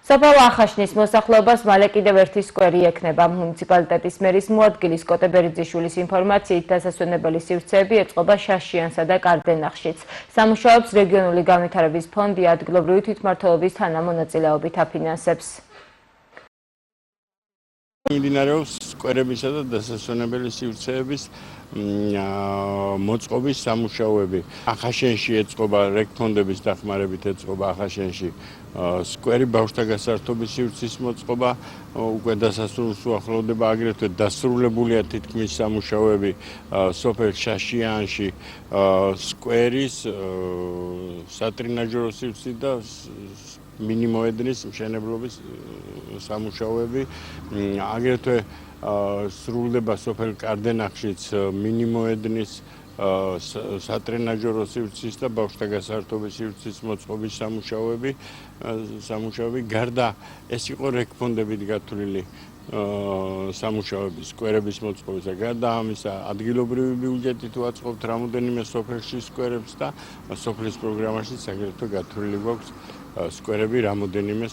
სოფელ ახაშნის მოსახლეობას მალე კიდევ ერთი სკვერი ექნება. მუნიციპალიტეტის მერის მოადგილის კოტე ბერიძიშვილის ინფორმაციით დასასვენებელი სივრცეები ეწყობა შაშიანსა და კარდენახშიც. სამუშაოებს რეგიონული განვითარების ფონდი ადგილობრივი თვითმმართველობის თანამონაწილეობით აფინანსებს. მიმდინარეობს სკვერებისა და დასასვენებელი სივრცეების მოწყობის სამუშაოები. ახაშენში ეწყობა რეგფონდების დახმარებით ეწყობა ახაშენში სკვერი ბავშვთა გასართობის სივრცის მოწყობა უკვე დასასრულს უახლოვდება, აგრეთვე დასრულებულია თითქმის სამუშაოები სოფელ შაშიანში სკვერის სატრინაჟორო სივრცის და მინიმოედნის მშენებლობის სამუშაოები, აგრეთვე სრულდება სოფელ კარდენახშიც მინიმოედნის სატრენაჟორო სივრცის და ბავშვთა გასართობის სივრცის მოწყობის სამუშაოები. გარდა ეს იყო რეგფონდებით გათვლილი სამუშაოები სკვერების მოწყობისა. გარდა ამისა, ადგილობრივი ბიუჯეტით ვაწყობთ რამოდენიმე სოფელში სკვერებს და სოფლის პროგრამაშიც აგრეთვე გათვლილი გვაქვს სკვერები რამოდენიმე